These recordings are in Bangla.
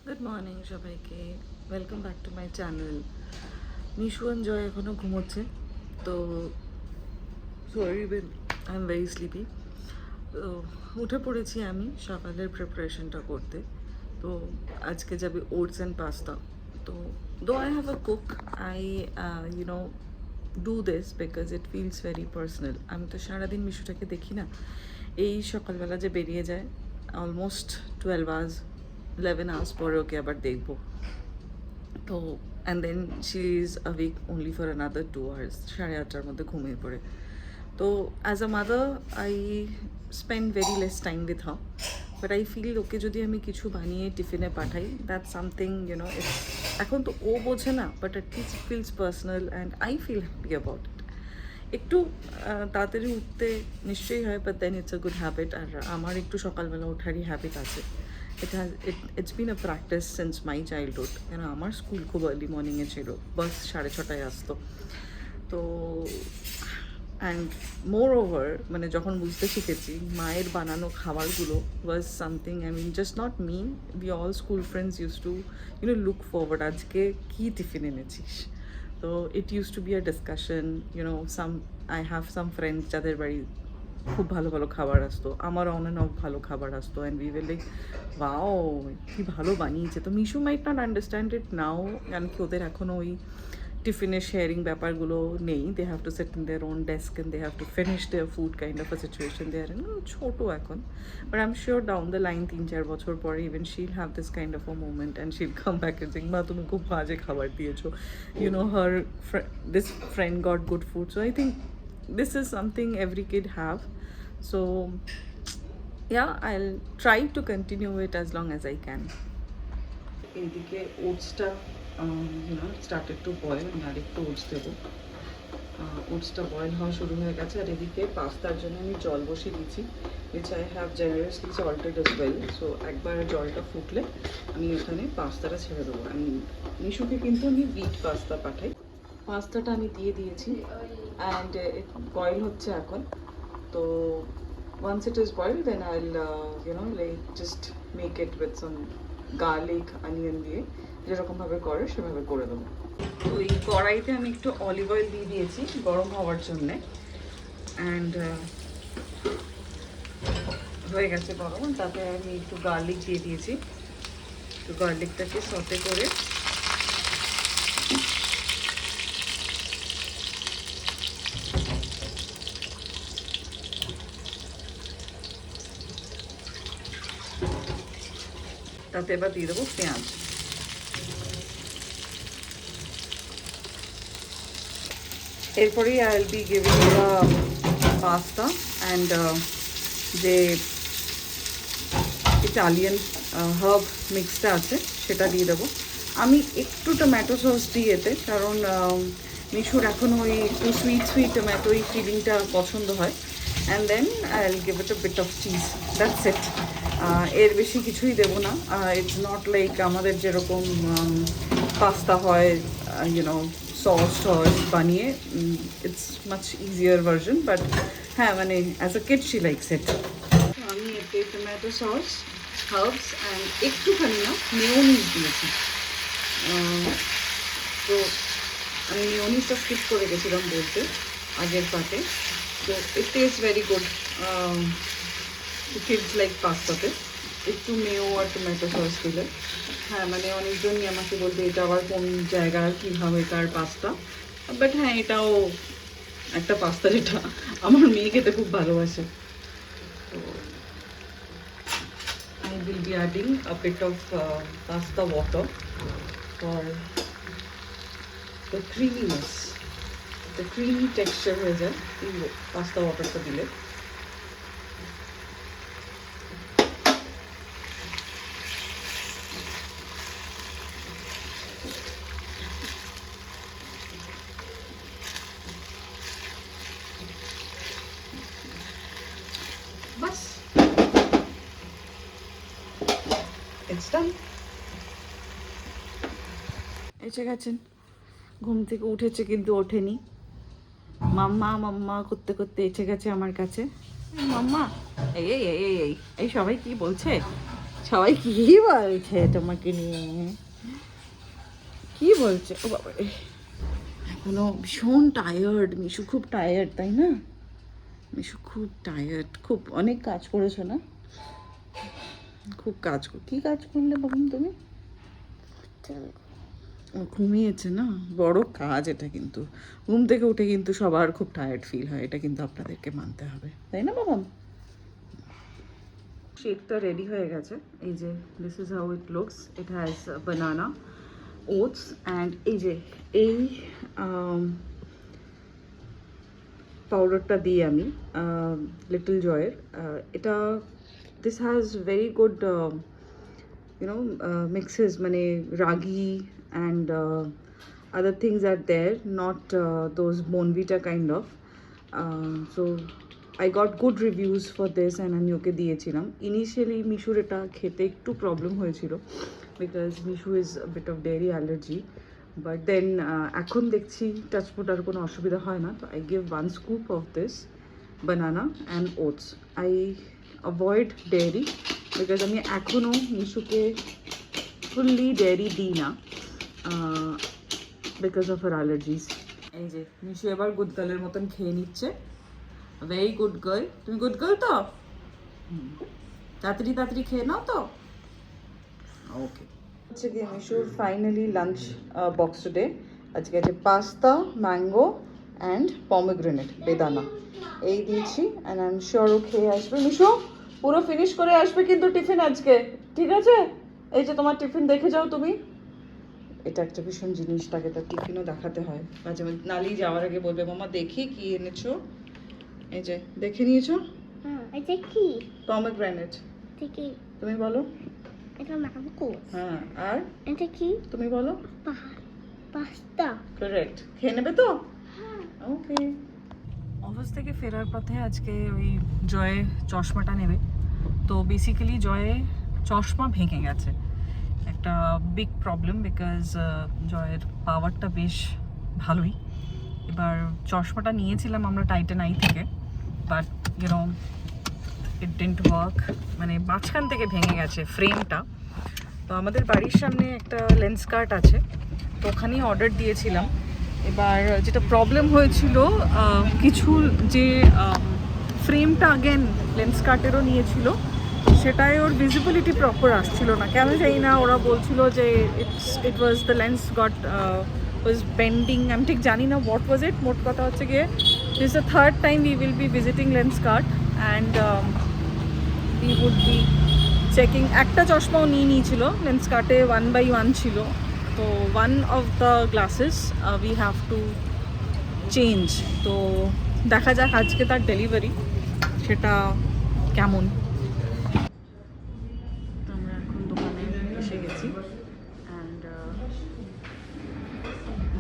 গুড মর্নিং সবাইকে, welcome back to my channel. Mishu and Joy এখনও ঘুমোচ্ছে, তো sorry Ben, I am very sleepy. তো উঠে পড়েছি আমি সকালের প্রিপারেশনটা করতে। তো আজকে যাবে ওটস অ্যান্ড পাস্তা। তো though I have a cook, I you know do this because it feels very personal. আমি তো সারাদিন মিশুটাকে দেখি না, এই সকালবেলা যে বেরিয়ে যায় অলমোস্ট 12 hours 11 hours পরে ওকে আবার দেখবো। তো and then she is awake only for another 2 hours, 8:30টার মধ্যে ঘুমিয়ে পড়ে। তো as a mother I spend very less time with her, but I feel okay যদি আমি কিছু বানিয়ে টিফিনে পাঠাই, দ্যাট সামথিং ইউনো ইটস, এখন তো ও বোঝে না, but at least it feels personal and I feel happy about it. একটু তাড়াতাড়ি উঠতে নিশ্চয়ই হয়, but then it's a good habit. আর আমার একটু সকালবেলা ওঠারই হ্যাবিট আছে। It's been a practice since my childhood. কেন আমার স্কুল খুব আর্লি মর্নিংয়ে ছিল, বাস 6:30টায় আসতো। তো অ্যান্ড মোর ওভার, মানে যখন বুঝতে শিখেছি মায়ের বানানো খাবারগুলো was something, I mean just not me, we all school friends use to look forward, আজকে কী টিফিন এনেছিস। তো it use to be a discussion, I have some friends যাদের বাড়ি খুব ভালো ভালো খাবার আসতো, আমার অন অ্যান্ড অফ ভালো খাবার আসতো, and we were like wow, কি ভালো বানিয়েছে। তো Mishu might not understand it now, কারণ কি ওদের এখনও ওই টিফিনের শেয়ারিং ব্যাপারগুলো নেই। They have to set in their own desk and they have to finish their food kind of a situation they are in. ছোটো এখন, but I am sure down the line 3-4 বছর পরে even she'll have this kind of a moment and শিল কাম ব্যাক এন্ড সিং, মা তুমি খুব বাজে খাবার দিয়েছো, হার this friend goat good food. So I think this is something every kid have. So yeah, I'll try to continue it as long as I can. এইদিকে ওটসটা স্টার্টেড টু বয়েল, আমি আরেকটু ওটস দেবো। ওটসটা বয়েল হওয়া শুরু হয়ে গেছে, আর এদিকে পাস্তার জন্য আমি জল বসিয়ে দিচ্ছি, which I have generously salted as well. So একবার জলটা ফুটলে আমি এখানে পাস্তাটা ছেড়ে দেবো। আমি মিশুকে কিন্তু আমি বিট পাস্তা পাঠাই। পাস্তাটা আমি দিয়ে দিয়েছি অ্যান্ড বয়েল হচ্ছে এখন। তো once it is boiled, then I'll like just make it with some garlic onion দিয়ে যেরকমভাবে করে সেভাবে করে দেবো। তো এই কড়াইতে আমি একটু অলিভ অয়েল দিয়ে দিয়েছি গরম হওয়ার জন্যে, অ্যান্ড হয়ে গেছে গরম। তাতে আমি একটু গার্লিক দিয়ে দিয়েছি, একটু গার্লিকটাকে সতে করে তাতে এবার দিয়ে দেবো পেঁয়াজ। এরপরেই I will be giving the pasta and যে ইটালিয়ান হার্ব মিক্সটা আছে সেটা দিয়ে দেবো। আমি একটু টমেটো সস দিই এতে, কারণ মিশুর এখন ওই একটু সুইট সুইট টমেটো এই ফিলিংটা পছন্দ হয়। And then I will give it a bit of cheese, that's it. এর বেশি কিছুই দেবো না। ইটস নট লাইক আমাদের যেরকম পাস্তা হয় সস টস বানিয়ে, it's much easier version, but হ্যাঁ মানে as a kid she likes it. আমি এতে টমেটো সস, হার্বস অ্যান্ড একটুখানি না মেয়োনিজ দিয়েছি। তো আমি মেয়োনিজটা স্কিপ করে গেছিলাম বলতে আগের পাতে। তো it taste very good, kids like পাস্তাতে একটু মেয়ো আর টমেটো সস দিলে। হ্যাঁ মানে অনেকজনই আমাকে বলতে এটা আবার কোন জায়গার কীভাবে কার পাস্তা, বাট হ্যাঁ এটাও একটা পাস্তা যেটা আমার মেয়ে খেতে খুব ভালোবাসে। তো I will be adding a bit of pasta water for the creaminess, the creamy texture হয়ে যায় এই পাস্তা ওয়াটারটা দিলে। বাস, ইটস ডান। এসে গেছেন, ঘুম থেকে উঠেছে কিন্তু ওঠেনি। মাম্মা মাম্মা করতে করতে এসে গেছে আমার কাছে। মাম্মা, এই এই এই এই এই এই সবাই কি বলছে, সবাই কি বলছে তোমাকে নিয়ে, কি বলছে? ও বাবা রে, এখনো ভীষণ টায়ার্ড। মিশু খুব টায়ার্ড, তাই না? মিশু খুব টায়ার্ড, খুব অনেক কাজ করেছো না? খুব কাজ কি কাজ করলে বাবুন তুমি? ঘুমিয়েছে না, বড় কাজ এটা। কিন্তু ঘুম থেকে উঠে কিন্তু সবার খুব টায়ার্ড ফিল হয়, এটা কিন্তু আপনাদেরকে মানতে হবে, তাই না বাবা? শেকটা রেডি হয়ে গেছে। এই যে this is how it looks. It has banana, oats and এই যে এই পাউডারটা দিই আমি লিটল জয়ের। এটা this has very good mixes, মানে ragi and other things are there, not those Bonvita kind of. So I got good reviews for this and আমি ওকে দিয়েছিলাম। ইনিশিয়ালি মিশুর এটা খেতে একটু প্রবলেম হয়েছিল because Mishu is bit of dairy allergy, but then এখন দেখছি টাচফুট আর কোনো অসুবিধা হয় না। তো I give 1 scoop of this banana and oats. I avoid dairy because আমি এখনও মিশুকে ফুললি ডেয়ারি দিই না বিকজ অফ আর অ্যালার্জিস। এই যে মিশু এবার গুড গার্লের মতন খেয়ে নিচ্ছে। ভেরি গুড গার্ল, তুমি গুড গার্ল তো? তাড়াতাড়ি তাড়াতাড়ি খেয়ে নাও তো। ওকে, হচ্ছে গিয়ে মিশুর ফাইনালি লাঞ্চ বক্স টুডে। আজকে আছে পাস্তা, ম্যাঙ্গো অ্যান্ড পমেগ্রেনেট, বেদানা, এই দিয়েছি। অ্যান্ড আই এম শিওর ও খেয়ে আসবে। মিশু পুরো ফিনিশ করে আসবে কিন্তু টিফিন আজকে, ঠিক আছে? এই যে তোমার টিফিন দেখে যাও তুমি। এটা একটা ভীষণ জিনিস, তাকে তার টিফিনও দেখাতে হয় মাঝে মাঝে, নালি যাওয়ার আগে বলবে মামা দেখি কি এনেছো। এই যে দেখে নিয়েছো? এটা কি? পমেগ্রেনেট। ঠিকই। তুমি বলো। এটা ম্যাঙ্গো। হ্যাঁ, আর এটা কি? তুমি বলো। পাস্তা। কারেক্ট। খেয়ে নেবে তো? হ্যাঁ। ওকে। অফিস থেকে ফেরার পথে আজকে ওই জয়ে চশমাটা নেবে। তো বেসিক্যালি জয়ে চশমা ভেঙে গেছে, একটা বিগ প্রবলেম বিকজ জয়ের পাওয়ারটা বেশ ভালোই। এবার চশমাটা নিয়েছিলাম আমরা টাইটান আই থেকে, but YONO it didn't work, মানে মাঝখান থেকে ভেঙে গেছে ফ্রেমটা। তো আমাদের বাড়ির সামনে একটা লেন্স কার্ট আছে, তো ওখানেই অর্ডার দিয়েছিলাম। এবার যেটা প্রবলেম হয়েছিল, কিছু যে ফ্রেমটা আগেন লেন্স কার্টেরও নিয়েছিল, সেটাই ওর ভিজিবিলিটি প্রপার আসছিল না, কেন জানি না। ওরা বলছিল যে it was the lens got was bending, আমি ঠিক জানি না হোয়াট ওয়াজ ইট। মোট কথা হচ্ছে গিয়ে this is the third time we will be visiting Lenskart and we would be checking. একটা চশমাও নিয়ে নিয়েছিল, লেন্স কার্টে 1 by 1 ছিল। তো one of the glasses we have to change. তো দেখা যাক আজকে তার ডেলিভারি সেটা কেমন। আমরা এখন দোকানে এসে গেছি অ্যান্ড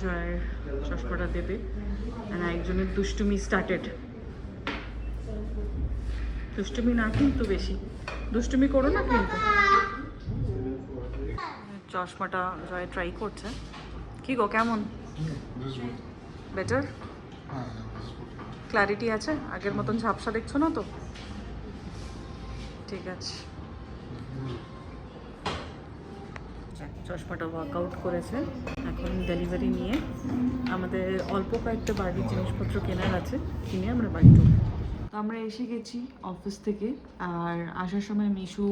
জয়ের চশমাটা দেবে অ্যান্ড একজনের দুষ্টুমি স্টার্টেড। দুষ্টুমি না কিন্তু বেশি, দুষ্টুমি করো না কিন্তু। চশমাটা জয় ট্রাই করছে। কি গো, কেমন? বেটার? ক্ল্যারিটি আছে? আগের মতন ঝাপসা দেখছো না তো? ঠিক আছে। চশমাটা ওয়ার্কআউট করেছে। এখন ডেলিভারি নিয়ে আমাদের অল্প কয়েকটা বাড়ির জিনিসপত্র কেনার আছে, কিনে আমরা বাড়ি ঢুকবো। তো আমরা এসে গেছি অফিস থেকে, আর আসার সময় মিশু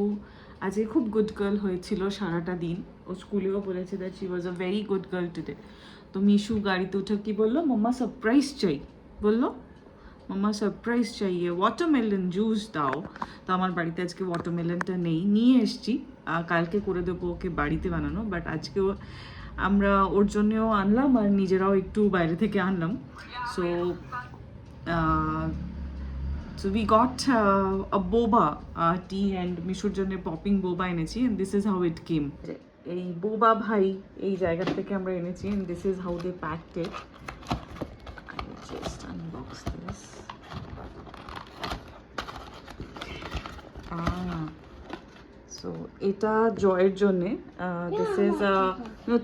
আজকে খুব গুড গার্ল হয়েছিল সারাটা দিন। ও স্কুলেও বলেছে that she was a very good girl today. তো মিশু গাড়িতে উঠে কি বললো, মাম্মা সারপ্রাইজ চাই, বললো মাম্মা সারপ্রাইজ চাইয়ে ওয়াটারমেলন জুস দাও। তো আমার বাড়িতে আজকে ওয়াটারমেলনটা নেই, নিয়ে এসছি, কালকে করে দেবো ওকে বাড়িতে বানানো, বাট আজকেও আমরা ওর জন্যও আনলাম আর নিজেরাও একটু বাইরে থেকে আনলাম। So So we got a boba tea and মিশুর জন্য পপিং বোবা এনেছি, and this is how it came. এই বোবা ভাই এই জায়গা থেকে আমরা এনেছি, and this is how they packed it. I will just unbox this. So এটা জয়ের জন্য, this is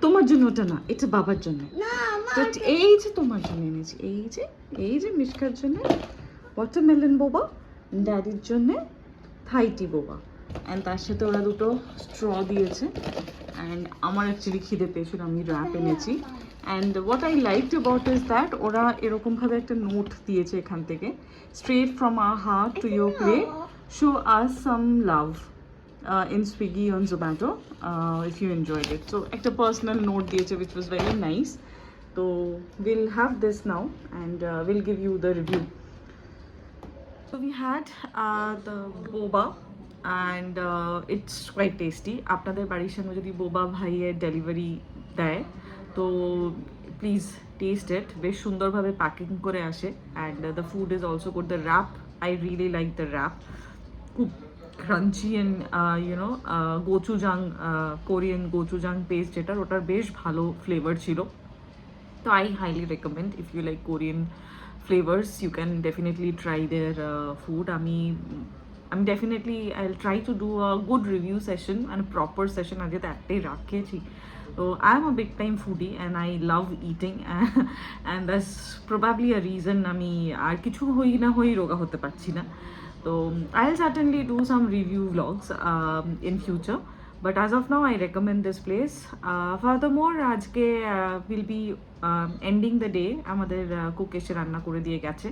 তোমার জন্য, ওটা না, এটা বাবার জন্য। এই যে তোমার জন্য এনেছি, এই যে মিশকার জন্য ওয়াটারমেলন বোবা, ড্যাডির জন্যে থাইটি বোবা। অ্যান্ড তার সাথে ওরা দুটো স্ট্র দিয়েছে। অ্যান্ড আমার অ্যাকচুয়ালি খিদে পেয়েছিল, আমি র্যাপ এনেছি। And what I liked about is that ওরা এরকমভাবে একটা নোট দিয়েছে এখান থেকে, straight from our heart to your plate, show us some love in Swiggy on Zomato if you enjoyed it. So একটা personal note দিয়েছে which was very nice. So we'll have this now and we'll give you the review. So we had the boba and it's quite tasty. আপনাদের বাড়ির সামনে যদি boba ভাইয়ের ডেলিভারি দেয় তো প্লিজ টেস্ট ইট, বেশ সুন্দরভাবে প্যাকিং করে আসে। And the food is also good, the wrap I really like the wrap, খুব crunchy and you know gochujang, Korean gochujang paste যেটার, ওটার বেশ ভালো ফ্লেভার ছিল। So I highly recommend if you like Korean flavors, you can definitely try their food. I'm definitely, I'll try to do a good review session and a proper session. আগে তো একটাই রাখ খেয়েছি। So I'm a big time foodie and I love eating and that's probably a reason আমি আর কিছু হই না হই রোগা হতে পারছি না। So I'll certainly do some review vlogs in future. But as of now, I recommend this place. Furthermore, আজকে will be ending the day. আমাদের cook এসে রান্না করে দিয়ে গেছে।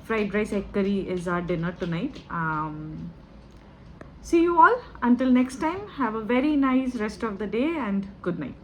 Fried rice egg curry is our dinner tonight. See you all. Until next time, have a very nice rest of the day and good night.